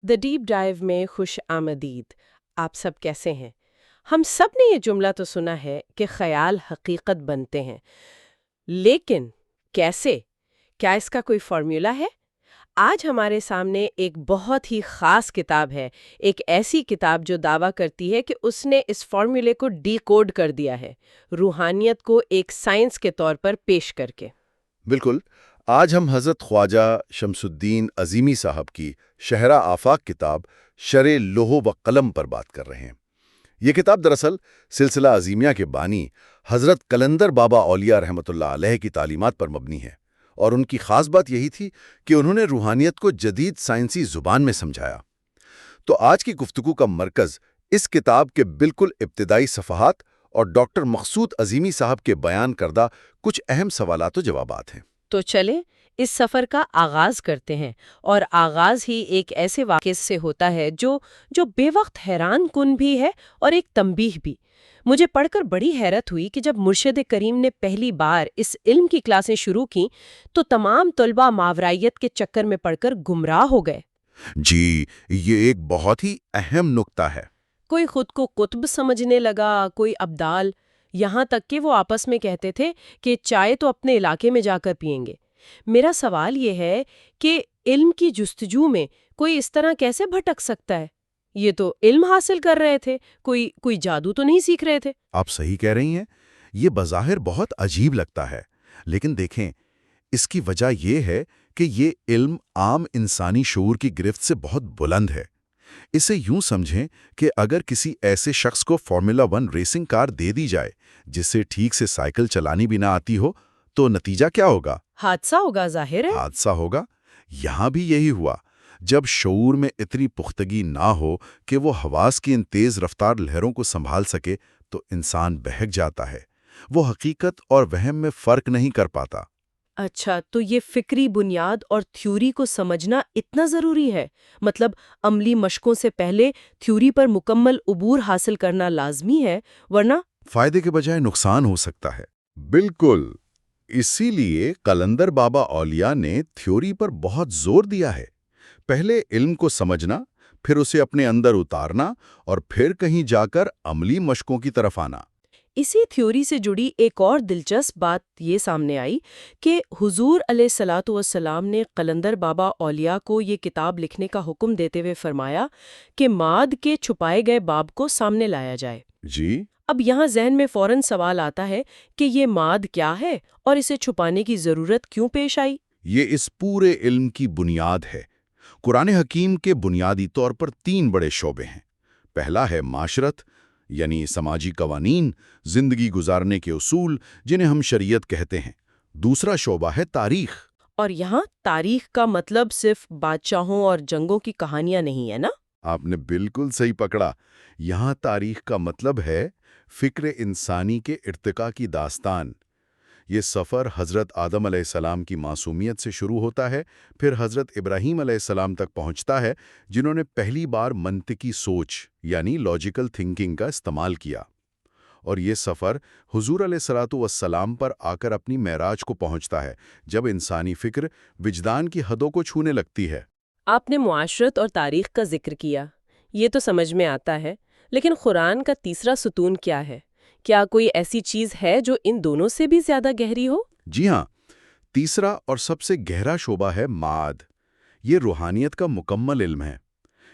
دی deep dive میں خوش آمدید۔ آپ سب کیسے ہیں؟ ہم سب نے یہ جملہ تو سنا ہے کہ خیال حقیقت بنتے ہیں، لیکن کیسے؟ کیا اس کا کوئی فارمولا ہے؟ آج ہمارے سامنے ایک بہت ہی خاص کتاب ہے، ایک ایسی کتاب جو دعویٰ کرتی ہے کہ اس نے اس فارمولے کو ڈی کوڈ کر دیا ہے، روحانیت کو ایک سائنس کے طور پر پیش کر کے۔ بالکل۔ آج ہم حضرت خواجہ شمس الدین عظیمی صاحب کی شہرہ آفاق کتاب شرح لوح و قلم پر بات کر رہے ہیں۔ یہ کتاب دراصل سلسلہ عظیمیہ کے بانی حضرت قلندر بابا اولیاء رحمۃ اللہ علیہ کی تعلیمات پر مبنی ہے، اور ان کی خاص بات یہی تھی کہ انہوں نے روحانیت کو جدید سائنسی زبان میں سمجھایا۔ تو آج کی گفتگو کا مرکز اس کتاب کے بالکل ابتدائی صفحات اور ڈاکٹر مقصود عظیمی صاحب کے بیان کردہ کچھ اہم سوالات و جوابات ہیں۔ تو چلیں اس سفر کا آغاز کرتے ہیں، اور آغاز ہی ایک ایسے واقعے سے ہوتا ہے جو بے وقت حیران کن بھی ہے اور ایک تنبیہ بھی۔ مجھے پڑھ کر بڑی حیرت ہوئی کہ جب مرشد کریم نے پہلی بار اس علم کی کلاسیں شروع کیں تو تمام طلباء ماورائیت کے چکر میں پڑھ کر گمراہ ہو گئے۔ جی، یہ ایک بہت ہی اہم نکتہ ہے۔ کوئی خود کو قطب سمجھنے لگا، کوئی ابدال، یہاں تک کہ وہ آپس میں کہتے تھے کہ چائے تو اپنے علاقے میں جا کر پئیں گے۔ میرا سوال یہ ہے کہ علم کی جستجو میں کوئی اس طرح کیسے بھٹک سکتا ہے؟ یہ تو علم حاصل کر رہے تھے، کوئی جادو تو نہیں سیکھ رہے تھے۔ آپ صحیح کہہ رہی ہیں، یہ بظاہر بہت عجیب لگتا ہے، لیکن دیکھیں، اس کی وجہ یہ ہے کہ یہ علم عام انسانی شعور کی گرفت سے بہت بلند ہے۔ اسے یوں سمجھیں کہ اگر کسی ایسے شخص کو فارمولا 1 ریسنگ کار دے دی جائے جسے ٹھیک سے سائیکل چلانی بھی نہ آتی ہو، تو نتیجہ کیا ہوگا؟ حادثہ ہوگا، ظاہر ہے۔ حادثہ ہوگا۔ یہاں بھی یہی ہوا۔ جب شعور میں اتنی پختگی نہ ہو کہ وہ حواس کی ان تیز رفتار لہروں کو سنبھال سکے تو انسان بہک جاتا ہے، وہ حقیقت اور وہم میں فرق نہیں کر پاتا۔ اچھا، تو یہ فکری بنیاد اور تھیوری کو سمجھنا اتنا ضروری ہے؟ مطلب عملی مشقوں سے پہلے تھیوری پر مکمل عبور حاصل کرنا لازمی ہے، ورنہ فائدے کے بجائے نقصان ہو سکتا ہے۔ بالکل، اسی لیے قلندر بابا اولیاء نے تھیوری پر بہت زور دیا ہے۔ پہلے علم کو سمجھنا، پھر اسے اپنے اندر اتارنا، اور پھر کہیں جا کر عملی مشقوں کی طرف آنا۔ اسی تھیوری سے جڑی ایک اور دلچسپ بات یہ سامنے آئی کہ حضور علیہ الصلوۃ والسلام نے قلندر بابا اولیاء کو یہ کتاب لکھنے کا حکم دیتے ہوئے فرمایا کہ ماد کے چھپائے گئے باب کو سامنے لایا جائے۔ جی، اب یہاں ذہن میں فوراً سوال آتا ہے کہ یہ ماد کیا ہے اور اسے چھپانے کی ضرورت کیوں پیش آئی؟ یہ اس پورے علم کی بنیاد ہے۔ قرآن حکیم کے بنیادی طور پر 3 بڑے شعبے ہیں۔ پہلا ہے معاشرت، یعنی سماجی قوانین، زندگی گزارنے کے اصول، جنہیں ہم شریعت کہتے ہیں۔ دوسرا شعبہ ہے تاریخ۔ اور یہاں تاریخ کا مطلب صرف بادشاہوں اور جنگوں کی کہانیاں نہیں ہے نا؟ آپ نے بالکل صحیح پکڑا۔ یہاں تاریخ کا مطلب ہے فکر انسانی کے ارتقاء کی داستان۔ یہ سفر حضرت آدم علیہ السلام کی معصومیت سے شروع ہوتا ہے، پھر حضرت ابراہیم علیہ السلام تک پہنچتا ہے، جنہوں نے پہلی بار منطقی سوچ یعنی لاجیکل تھنکنگ کا استعمال کیا، اور یہ سفر حضور علیہ الصلوۃ والسلام پر آ کر اپنی معراج کو پہنچتا ہے، جب انسانی فکر وجدان کی حدوں کو چھونے لگتی ہے۔ آپ نے معاشرت اور تاریخ کا ذکر کیا، یہ تو سمجھ میں آتا ہے، لیکن قرآن کا تیسرا ستون کیا ہے؟ کیا کوئی ایسی چیز ہے جو ان دونوں سے بھی زیادہ گہری ہو؟ جی ہاں، تیسرا اور سب سے گہرا شعبہ ہے معاد۔ یہ روحانیت کا مکمل علم ہے۔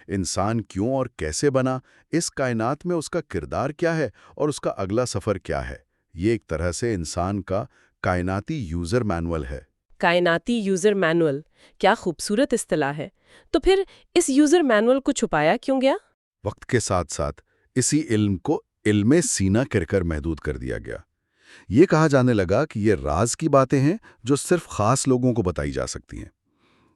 انسان کیوں اور کیسے بنا، اس کائنات میں اس کا کردار کیا ہے، اور اس کا اگلا سفر کیا ہے۔ یہ ایک طرح سے انسان کا کائناتی یوزر مینول ہے۔ کائناتی یوزر مینول، کیا خوبصورت اصطلاح ہے۔ تو پھر اس یوزر مینول کو چھپایا کیوں گیا؟ وقت کے ساتھ ساتھ اسی علم کو علم سینہ کر محدود کر دیا گیا۔ یہ کہا جانے لگا کہ یہ راز کی باتیں ہیں جو صرف خاص لوگوں کو بتائی جا سکتی ہیں۔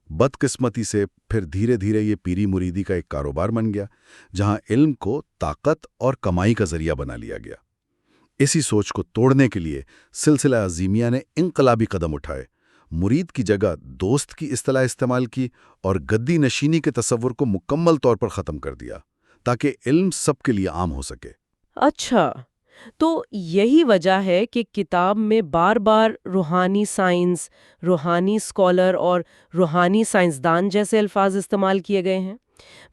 بدقسمتی سے پھر دھیرے دھیرے یہ پیری مریدی کا ایک کاروبار بن گیا، جہاں علم کو طاقت اور کمائی کا ذریعہ بنا لیا گیا۔ اسی سوچ کو توڑنے کے لیے سلسلہ عظیمیہ نے انقلابی قدم اٹھائے، مرید کی جگہ دوست کی اصطلاح استعمال کی، اور گدی نشینی کے تصور کو مکمل طور پر ختم کر دیا، تاکہ علم سب کے لیے عام ہو سکے۔ اچھا، تو یہی وجہ ہے کہ کتاب میں بار بار روحانی سائنس، روحانی اسکالر اور روحانی سائنسدان جیسے الفاظ استعمال کیے گئے ہیں۔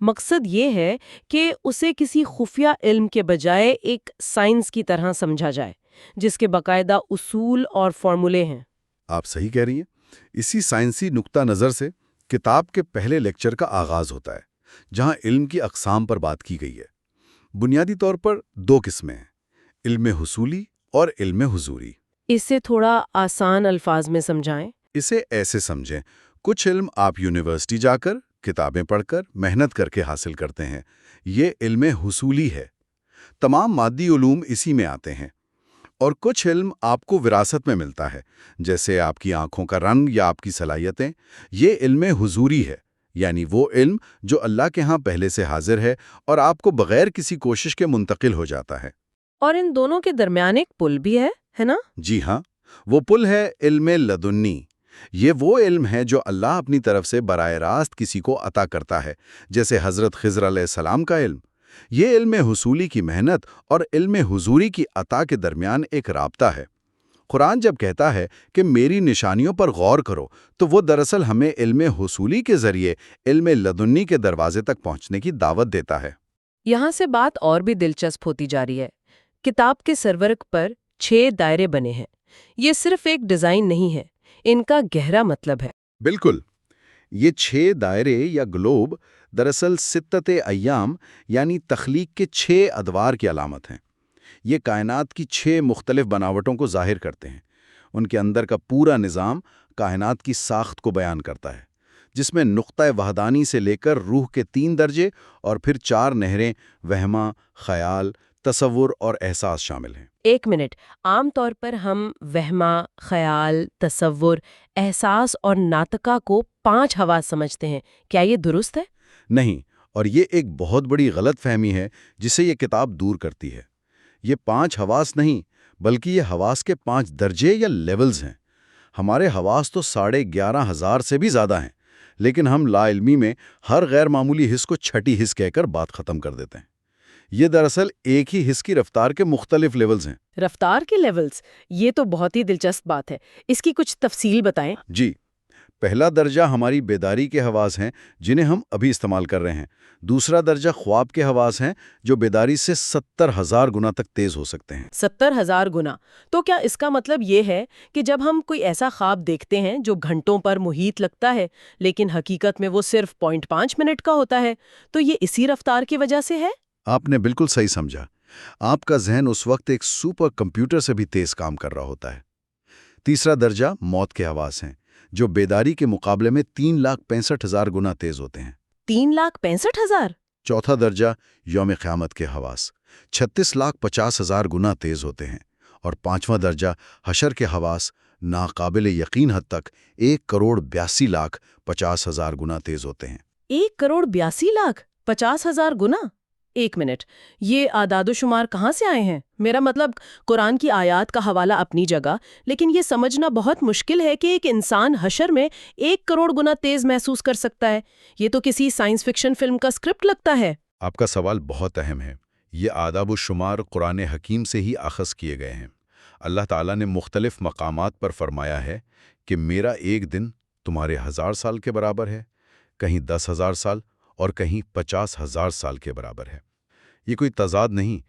مقصد یہ ہے کہ اسے کسی خفیہ علم کے بجائے ایک سائنس کی طرح سمجھا جائے جس کے باقاعدہ اصول اور فارمولے ہیں۔ آپ صحیح کہہ رہی ہیں۔ اسی سائنسی نقطہ نظر سے کتاب کے پہلے لیکچر کا آغاز ہوتا ہے، جہاں علم کی اقسام پر بات کی گئی ہے۔ بنیادی طور پر دو قسمیں ہیں، علم حصولی اور علم حضوری۔ اسے تھوڑا آسان الفاظ میں سمجھائیں۔ اسے ایسے سمجھیں، کچھ علم آپ یونیورسٹی جا کر، کتابیں پڑھ کر، محنت کر کے حاصل کرتے ہیں، یہ علم حصولی ہے۔ تمام مادی علوم اسی میں آتے ہیں۔ اور کچھ علم آپ کو وراثت میں ملتا ہے، جیسے آپ کی آنکھوں کا رنگ یا آپ کی صلاحیتیں، یہ علم حضوری ہے، یعنی وہ علم جو اللہ کے ہاں پہلے سے حاضر ہے اور آپ کو بغیر کسی کوشش کے منتقل ہو جاتا ہے۔ اور ان دونوں کے درمیان ایک پل بھی ہے نا؟ جی ہاں، وہ پل ہے علم لدنی۔ یہ وہ علم ہے جو اللہ اپنی طرف سے براہ راست کسی کو عطا کرتا ہے، جیسے حضرت خضر علیہ السلام کا علم۔ یہ علم حصولی کی محنت اور علم حضوری کی عطا کے درمیان ایک رابطہ ہے۔ قرآن جب کہتا ہے کہ میری نشانیوں پر غور کرو، تو وہ دراصل ہمیں علم حصولی کے ذریعے علم لدنی کے دروازے تک پہنچنے کی دعوت دیتا ہے۔ یہاں سے بات اور بھی دلچسپ ہوتی جا رہی ہے۔ کتاب کے سرورق پر 6 دائرے بنے ہیں۔ یہ صرف ایک ڈیزائن نہیں ہے، ان کا گہرا مطلب ہے۔ بالکل، یہ 6 دائرے یا گلوب دراصل ستت ایام یعنی تخلیق کے 6 ادوار کی علامت ہیں۔ یہ کائنات کی 6 مختلف بناوٹوں کو ظاہر کرتے ہیں۔ ان کے اندر کا پورا نظام کائنات کی ساخت کو بیان کرتا ہے، جس میں نقطہ وحدانی سے لے کر روح کے 3 درجے اور پھر 4 نہریں وہمہ، خیال، تصور اور احساس شامل ہیں۔ ایک منٹ، عام طور پر ہم وہمہ، خیال، تصور، احساس اور ناطقہ کو 5 حواس سمجھتے ہیں۔ کیا یہ درست ہے؟ نہیں، اور یہ ایک بہت بڑی غلط فہمی ہے جسے یہ کتاب دور کرتی ہے۔ یہ 5 حواس نہیں، بلکہ یہ حواس کے 5 درجے یا لیولز ہیں۔ ہمارے حواس تو 11,500 سے بھی زیادہ ہیں، لیکن ہم لا علمی میں ہر غیر معمولی حس کو چھٹی حس کہہ کر بات ختم کر دیتے ہیں۔ یہ دراصل ایک ہی حس کی رفتار کے مختلف لیولز ہیں۔ رفتار کے لیولز، یہ تو بہت ہی دلچسپ بات ہے۔ اس کی کچھ تفصیل بتائیں۔ جی، پہلا درجہ ہماری بیداری کے حواس ہیں جنہیں ہم ابھی استعمال کر رہے ہیں۔ دوسرا درجہ خواب کے حواس ہیں جو بیداری سے 70,000 گنا تک تیز ہو سکتے ہیں۔ 70,000 گنا؟ تو کیا اس کا مطلب یہ ہے کہ جب ہم کوئی ایسا خواب دیکھتے ہیں جو گھنٹوں پر محیط لگتا ہے لیکن حقیقت میں وہ صرف 0.5 منٹ کا ہوتا ہے، تو یہ اسی رفتار کی وجہ سے ہے؟ آپ نے بالکل صحیح سمجھا۔ آپ کا ذہن اس وقت ایک سپر کمپیوٹر سے بھی تیز کام کر رہا ہوتا ہے۔ تیسرا درجہ موت کے حواس ہیں جو بیداری کے مقابلے میں 3,65,000 گنا تیز ہوتے ہیں۔ 3,65,000؟ چوتھا درجہ یوم قیامت کے حواس 36,50,000 گنا تیز ہوتے ہیں۔ اور پانچواں درجہ حشر کے حواس ناقابل یقین حد تک 1,82,50,000 گنا تیز ہوتے ہیں۔ 1,82,50,000 گنا؟ ایک منٹ، یہ اعداد و شمار کہاں سے آئے ہیں؟ میرا مطلب قرآن کی آیات کا حوالہ اپنی جگہ، لیکن یہ سمجھنا بہت مشکل ہے کہ ایک انسان حشر میں 1 کروڑ گنا تیز محسوس کر سکتا ہے۔ یہ تو کسی سائنس فکشن فلم کا اسکرپٹ لگتا ہے۔ آپ کا سوال بہت اہم ہے۔ یہ اعداد و شمار قرآن حکیم سے ہی اخذ کیے گئے ہیں۔ اللہ تعالیٰ نے مختلف مقامات پر فرمایا ہے کہ میرا ایک دن تمہارے 1000 سال کے برابر ہے، کہیں 10,000 سال اور کہیں 50,000 سال کے برابر ہے۔ یہ کوئی تضاد نہیں،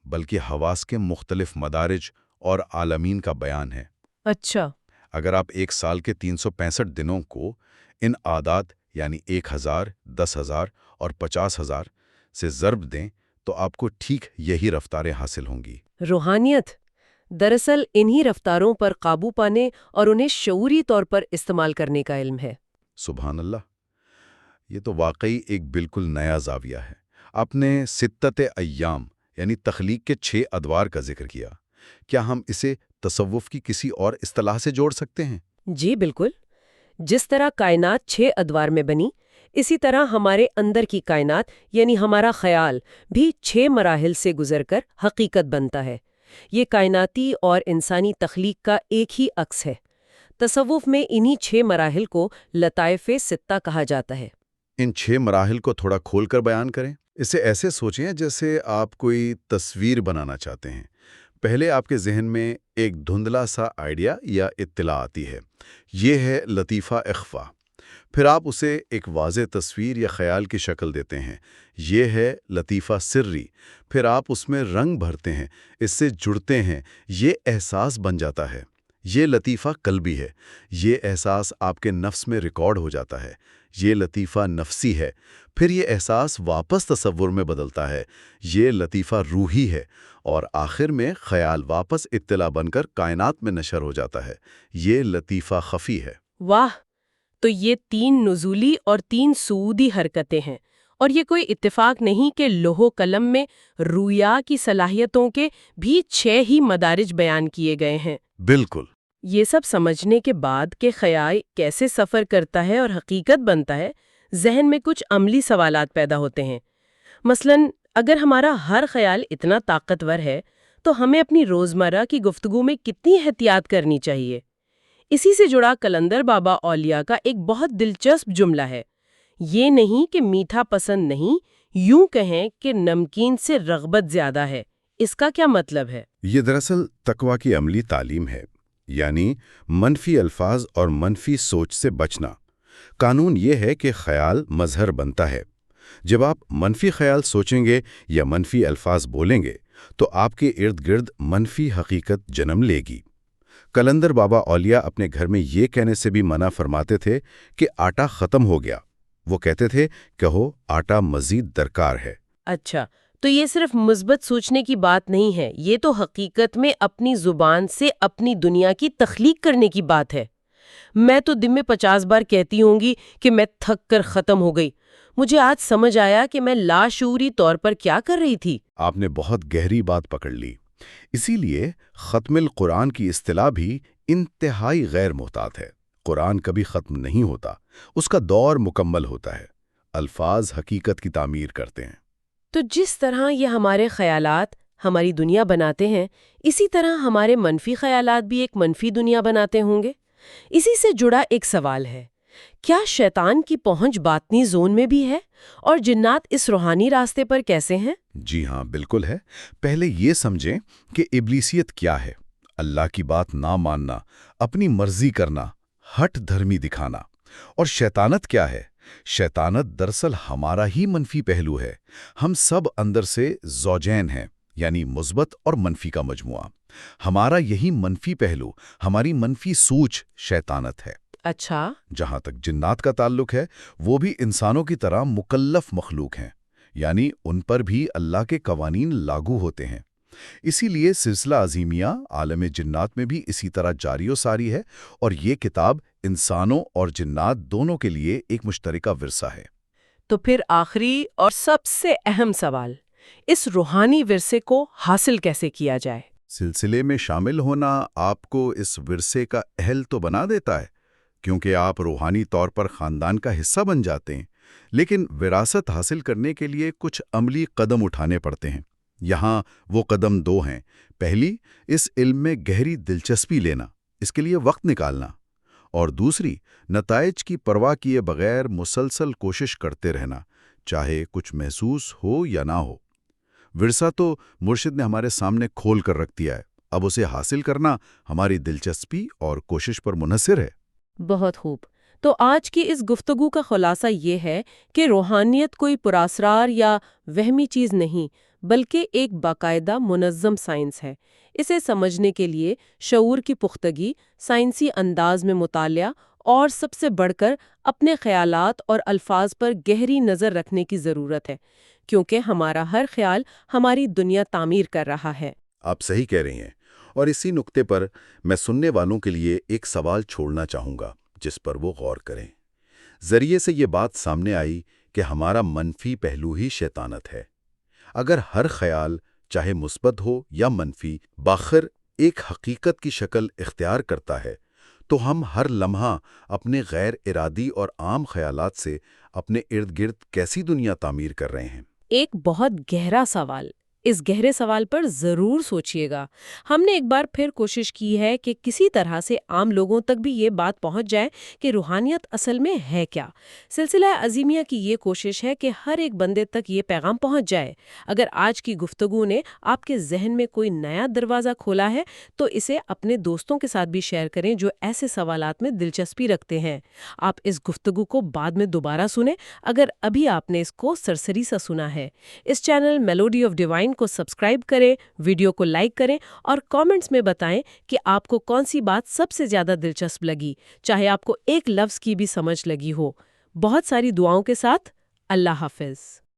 بلکہ حواس کے مختلف مدارج اور عالمین کا بیان ہے۔ اچھا۔ اگر آپ ایک سال کے 365 دنوں کو ان اعداد یعنی 1,000، 10,000 اور 50,000 سے ضرب دیں تو آپ کو ٹھیک یہی رفتاریں حاصل ہوں گی۔ روحانیت دراصل انہی رفتاروں پر قابو پانے اور انہیں شعوری طور پر استعمال کرنے کا علم ہے۔ سبحان اللہ، یہ تو واقعی ایک بالکل نیا زاویہ ہے۔ آپ نے ستت ایام یعنی تخلیق کے 6 ادوار کا ذکر کیا۔ کیا ہم اسے تصوف کی کسی اور اصطلاح سے جوڑ سکتے ہیں؟ جی بالکل۔ جس طرح کائنات 6 ادوار میں بنی، اسی طرح ہمارے اندر کی کائنات یعنی ہمارا خیال بھی 6 مراحل سے گزر کر حقیقت بنتا ہے۔ یہ کائناتی اور انسانی تخلیق کا ایک ہی عکس ہے۔ تصوف میں انہی 6 مراحل کو لطائف ستہ کہا جاتا ہے۔ ان 6 مراحل کو تھوڑا کھول کر بیان کریں۔ اسے ایسے سوچیں جیسے آپ کوئی تصویر بنانا چاہتے ہیں۔ پہلے آپ کے ذہن میں ایک دھندلا سا آئیڈیا یا اطلاع آتی ہے، یہ ہے لطیفہ اخفا۔ پھر آپ اسے ایک واضح تصویر یا خیال کی شکل دیتے ہیں، یہ ہے لطیفہ سری۔ پھر آپ اس میں رنگ بھرتے ہیں، اس سے جڑتے ہیں، یہ احساس بن جاتا ہے۔ یہ لطیفہ قلبی ہے، یہ احساس آپ کے نفس میں ریکارڈ ہو جاتا ہے۔ یہ لطیفہ نفسی ہے، پھر یہ احساس واپس تصور میں بدلتا ہے، یہ لطیفہ روحی ہے، اور آخر میں خیال واپس اطلاع بن کر کائنات میں نشر ہو جاتا ہے، یہ لطیفہ خفی ہے۔ واہ! تو یہ 3 نزولی اور 3 صعودی حرکتیں ہیں، اور یہ کوئی اتفاق نہیں کہ لوح و قلم میں رویا کی صلاحیتوں کے بھی 6 ہی مدارج بیان کیے گئے ہیں۔ بالکل۔ یہ سب سمجھنے کے بعد کہ خیال کیسے سفر کرتا ہے اور حقیقت بنتا ہے، ذہن میں کچھ عملی سوالات پیدا ہوتے ہیں۔ مثلاً اگر ہمارا ہر خیال اتنا طاقتور ہے تو ہمیں اپنی روزمرہ کی گفتگو میں کتنی احتیاط کرنی چاہیے؟ اسی سے جڑا قلندر بابا اولیاء کا ایک بہت دلچسپ جملہ ہے، یہ نہیں کہ میٹھا پسند نہیں، یوں کہیں کہ نمکین سے رغبت زیادہ ہے۔ اس کا کیا مطلب ہے؟ یہ دراصل تقویٰ کی عملی تعلیم ہے، یعنی منفی الفاظ اور منفی سوچ سے بچنا۔ قانون یہ ہے کہ خیال مظہر بنتا ہے۔ جب آپ منفی خیال سوچیں گے یا منفی الفاظ بولیں گے تو آپ کے ارد گرد منفی حقیقت جنم لے گی۔ قلندر بابا اولیاء اپنے گھر میں یہ کہنے سے بھی منع فرماتے تھے کہ آٹا ختم ہو گیا، وہ کہتے تھے کہو آٹا مزید درکار ہے۔ اچھا، تو یہ صرف مثبت سوچنے کی بات نہیں ہے، یہ تو حقیقت میں اپنی زبان سے اپنی دنیا کی تخلیق کرنے کی بات ہے۔ میں تو دن میں 50 بار کہتی ہوں گی کہ میں تھک کر ختم ہو گئی، مجھے آج سمجھ آیا کہ میں لاشعوری طور پر کیا کر رہی تھی۔ آپ نے بہت گہری بات پکڑ لی۔ اسی لیے ختم القرآن کی اصطلاح بھی انتہائی غیر محتاط ہے۔ قرآن کبھی ختم نہیں ہوتا، اس کا دور مکمل ہوتا ہے۔ الفاظ حقیقت کی تعمیر کرتے ہیں۔ تو جس طرح یہ ہمارے خیالات ہماری دنیا بناتے ہیں، اسی طرح ہمارے منفی خیالات بھی ایک منفی دنیا بناتے ہوں گے۔ اسی سے جڑا ایک سوال ہے، کیا شیطان کی پہنچ باطنی زون میں بھی ہے، اور جنات اس روحانی راستے پر کیسے ہیں؟ جی ہاں، بالکل ہے۔ پہلے یہ سمجھیں کہ ابلیسیت کیا ہے۔ اللہ کی بات نہ ماننا، اپنی مرضی کرنا، ہٹ دھرمی دکھانا۔ اور شیطانت کیا ہے؟ شیطانت دراصل ہمارا ہی منفی پہلو ہے۔ ہم سب اندر سے زوجین ہیں، یعنی مثبت اور منفی کا مجموعہ۔ ہمارا یہی منفی پہلو، ہماری منفی سوچ شیطانت ہے۔ اچھا، جہاں تک جنات کا تعلق ہے، وہ بھی انسانوں کی طرح مکلف مخلوق ہیں، یعنی ان پر بھی اللہ کے قوانین لاگو ہوتے ہیں۔ اسی لیے سلسلہ عظیمیہ عالم جنات میں بھی اسی طرح جاری و ساری ہے، اور یہ کتاب انسانوں اور جنات دونوں کے لیے ایک مشترکہ ورثہ ہے۔ تو پھر آخری اور سب سے اہم سوال، اس روحانی ورثے کو حاصل کیسے کیا جائے؟ سلسلے میں شامل ہونا آپ کو اس ورثے کا اہل تو بنا دیتا ہے، کیونکہ آپ روحانی طور پر خاندان کا حصہ بن جاتے ہیں، لیکن وراثت حاصل کرنے کے لیے کچھ عملی قدم اٹھانے پڑتے ہیں۔ یہاں وہ قدم 2 ہیں۔ پہلی، اس علم میں گہری دلچسپی لینا، اس کے لیے وقت نکالنا، اور دوسری، نتائج کی پرواہ کیے بغیر مسلسل کوشش کرتے رہنا، چاہے کچھ محسوس ہو یا نہ ہو۔ ورثہ تو مرشد نے ہمارے سامنے کھول کر رکھ دیا ہے، اب اسے حاصل کرنا ہماری دلچسپی اور کوشش پر منحصر ہے۔ بہت خوب۔ تو آج کی اس گفتگو کا خلاصہ یہ ہے کہ روحانیت کوئی پراسرار یا وہمی چیز نہیں، بلکہ ایک باقاعدہ منظم سائنس ہے۔ اسے سمجھنے کے لیے شعور کی پختگی، سائنسی انداز میں مطالعہ، اور سب سے بڑھ کر اپنے خیالات اور الفاظ پر گہری نظر رکھنے کی ضرورت ہے، کیونکہ ہمارا ہر خیال ہماری دنیا تعمیر کر رہا ہے۔ آپ صحیح کہہ رہی ہیں، اور اسی نقطے پر میں سننے والوں کے لیے ایک سوال چھوڑنا چاہوں گا جس پر وہ غور کریں۔ ذریعے سے یہ بات سامنے آئی کہ ہمارا منفی پہلو ہی شیطانت ہے۔ اگر ہر خیال، چاہے مثبت ہو یا منفی، بآخر ایک حقیقت کی شکل اختیار کرتا ہے، تو ہم ہر لمحہ اپنے غیر ارادی اور عام خیالات سے اپنے ارد گرد کیسی دنیا تعمیر کر رہے ہیں؟ ایک بہت گہرا سوال۔ اس گہرے سوال پر ضرور سوچئے گا۔ ہم نے ایک بار پھر کوشش کی ہے کہ کسی طرح سے عام لوگوں تک بھی یہ بات پہنچ جائے کہ روحانیت اصل میں ہے کیا۔ سلسلہ عظیمیہ کی یہ کوشش ہے کہ ہر ایک بندے تک یہ پیغام پہنچ جائے۔ اگر آج کی گفتگو نے آپ کے ذہن میں کوئی نیا دروازہ کھولا ہے تو اسے اپنے دوستوں کے ساتھ بھی شیئر کریں جو ایسے سوالات میں دلچسپی رکھتے ہیں۔ آپ اس گفتگو کو بعد میں دوبارہ سنیں اگر ابھی آپ نے اس کو سرسری سا سنا ہے۔ اس چینل میلوڈی آف ڈیوائن کو سبسکرائب کریں، ویڈیو کو لائک کریں اور کامنٹس میں بتائیں کہ آپ کو کون سی بات سب سے زیادہ دلچسپ لگی، چاہے آپ کو ایک لفظ کی بھی سمجھ لگی ہو۔ بہت ساری دعاؤں کے ساتھ اللہ حافظ۔